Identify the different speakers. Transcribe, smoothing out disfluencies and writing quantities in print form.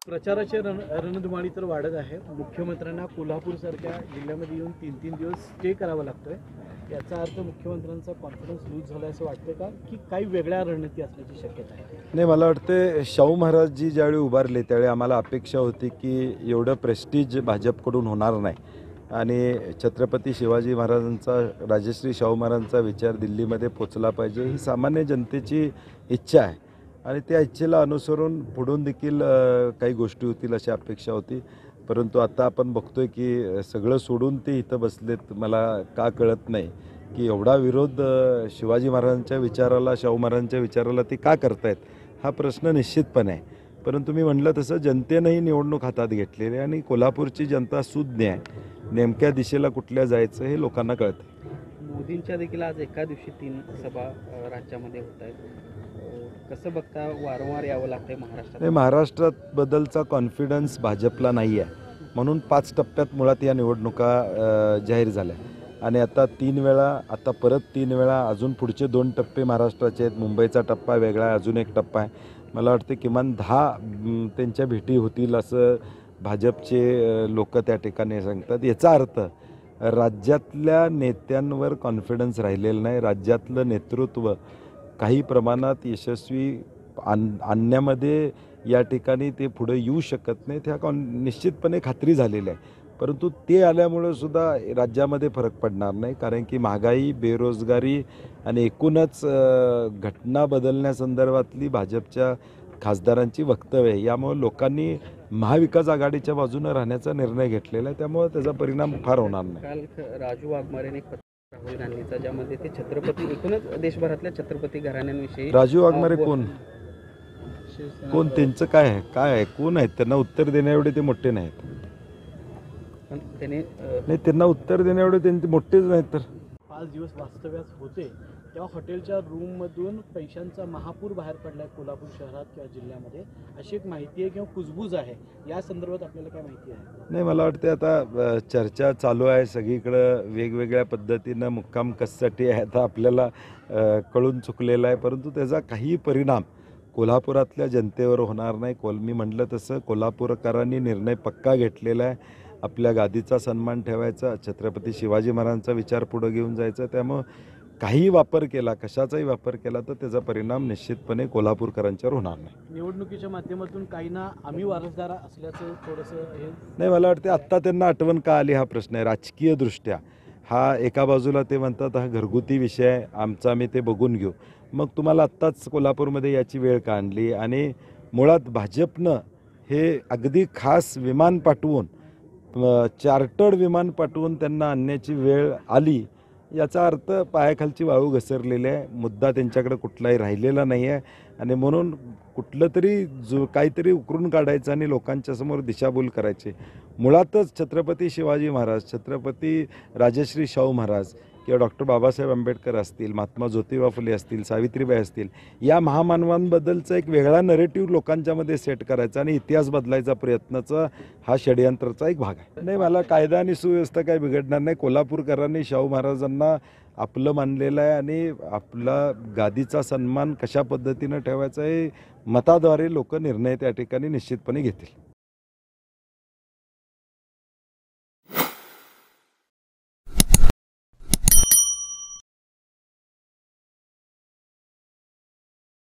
Speaker 1: प्रचाराची रणधुमाळी तर वाढत आहे। मुख्यमंत्र्यांना कोल्हापूरसारख्या जिल्ह्यामध्ये येऊन 3-3 दिवस स्टे करावा लागतोय। याचा अर्थ मुख्यमंत्र्यांचा कॉन्फिडन्स लूज झाला असं वाटतं का, की काही वेगळ्या रणनीती असण्याची शक्यता आहे?
Speaker 2: नाही, मला वाटते शाहू महाराजजी ज्यावेळी उभारले त्यावेळी आम्हाला अपेक्षा होती की एवढं प्रेस्टीज भाजपकडून होणार नाही आणि छत्रपती शिवाजी महाराजांचा, राजश्री शाहू महाराजांचा विचार दिल्लीमध्ये पोचला पाहिजे ही सामान्य जनतेची इच्छा आहे आणि त्या इच्छेला अनुसरून पुढून देखील काही गोष्टी होतील अशी अपेक्षा होती। परंतु आता आपण बघतोय की सगळं सोडून ते इथं बसलेत। मला का कळत नाही की एवढा विरोध शिवाजी महाराजांच्या विचाराला, शाहू महाराजांच्या विचाराला ते का करतायत हा प्रश्न निश्चितपणे आहे। परंतु मी म्हटलं तसं जनतेनंही निवडणूक हातात घेतलेली आहे आणि कोल्हापूरची जनता सुज्ञ आहे, नेमक्या दिशेला कुठल्या जायचं हे लोकांना कळतं।
Speaker 3: मोदींच्या देखील आज एका दिवशी 3 सभा राज्यामध्ये होत आहेत। कसं बघता वारंवार यावं लागतंय महाराष्ट्रात?
Speaker 2: महाराष्ट्रात बदलचा कॉन्फिडन्स भाजपला नाही आहे, म्हणून 5 टप्प्यात मुळात या निवडणुका जाहीर झाल्या आणि आता 3 वेळा, आता परत 3 वेळा, अजून पुढचे 2 टप्पे महाराष्ट्राचे आहेत। मुंबईचा टप्पा वेगळा आहे, अजून एक टप्पा आहे। मला वाटते किमान 10 त्यांच्या भेटी होतील असं भाजपचे लोक त्या ठिकाणी सांगतात। याचा अर्थ राज्यातल्या नेत्यांवर कॉन्फिडन्स राहिलेला नाही। राज्यातलं नेतृत्व काही प्रमाणात यशस्वी आणण्यामध्ये या ठिकाणी ते पुढे येऊ शकत नाहीत, ह्या निश्चितपणे खात्री झालेली आहे। परंतु ते आल्यामुळे सुद्धा राज्यामध्ये फरक पडणार नाही, कारण की महागाई, बेरोजगारी आणि एकूणच घटना बदलण्यासंदर्भातली भाजपच्या खासदारांची वक्तव्य आहे। यामुळे लोकांनी महाविकास आघाडीच्या बाजूने राहण्याचा निर्णय घेतलेला आहे, त्यामुळे त्याचा परिणाम फार होणार नाही।
Speaker 3: काल राजू वाघमारेने एक पत्र राहुल गांधीचा, ज्यामध्ये ते छत्रपती, एकूणच देशभरातल्या छत्रपती घराण्यांविषयी
Speaker 2: राजू वाघमारे कोण त्यांचं काय आहे, कोण आहेत? त्यांना उत्तर देण्याएवढे ते मोठे नाहीत।
Speaker 3: त्याने
Speaker 2: नाही, त्यांना उत्तर देण्याएवढे त्यांचे मोठेच नाहीत। तर
Speaker 1: 5 दिवस वास्तव्यात होते तेव्हा हॉटेलच्या रूममधून पैशांचा महापूर बाहेर पडलाय कोल्हापूर शहरात किंवा जिल्ह्यामध्ये, अशी एक माहिती आहे किंवा कुजबूज आहे। या संदर्भात आपल्याला काय माहिती आहे?
Speaker 2: नाही, मला वाटते आता चर्चा चालू आहे सगळीकडं, वेगवेगळ्या पद्धतीनं मुक्काम कशासाठी आहे आता आपल्याला कळून चुकलेला आहे, परंतु त्याचा काही परिणाम कोल्हापुरातल्या जनतेवर होणार नाही। मी म्हटलं तसं कोल्हापूरकरांनी निर्णय पक्का घेतलेला आहे, आपल्या गादीचा सन्मान ठेवायचा, छत्रपती शिवाजी महाराजांचा विचार पुढे घेऊन जायचा। त्यामुळं काही वापर केला, कशाचाही वापर केला तर त्याचा परिणाम निश्चितपणे कोल्हापूरकरांच्यावर होणार नाही।
Speaker 1: निवडणुकीच्या माध्यमातून काहींना आम्ही वारसदार असल्याचं थोडंसं हे
Speaker 2: नाही, मला वाटते आत्ता त्यांना आठवण का आली हा प्रश्न आहे। राजकीय दृष्ट्या हा एका बाजूला ते म्हणतात हा घरगुती विषय आहे आमचा, आम्ही ते बघून घेऊ। मग तुम्हाला आत्ताच कोल्हापूरमध्ये याची वेळ का आणली? आणि मुळात भाजपनं हे अगदी खास विमान पाठवून, चार्टर्ड विमान पाठवून त्यांना आणण्याची वेळ आली, याचा अर्थ पायाखालची वाळू घसरलेली आहे। मुद्दा त्यांच्याकडे कुठलाही राहिलेला नाही आहे आणि म्हणून कुठलं तरी काहीतरी उकरून काढायचं आणि लोकांच्यासमोर दिशाभूल करायची। मुळातच छत्रपती शिवाजी महाराज, छत्रपती राजश्री शाहू महाराज किंवा डॉक्टर बाबासाहेब आंबेडकर असतील, महात्मा ज्योतिबा फुले असतील, सावित्रीबाई असतील, या महामानवांबद्दलचा एक वेगळा नरेटिव्ह लोकांच्यामध्ये सेट करायचा आणि इतिहास बदलायचा प्रयत्नाचा हा षडयंत्राचा एक भाग आहे। नाही, मला कायदा आणि सुव्यवस्था काही बिघडणार नाही। कोल्हापूरकरांनी शाहू महाराजांना आपलं मानलेलं आहे आणि आपला गादीचा सन्मान कशा पद्धतीनं ठेवायचा हे मताद्वारे लोक निर्णय त्या ठिकाणी निश्चितपणे घेतील।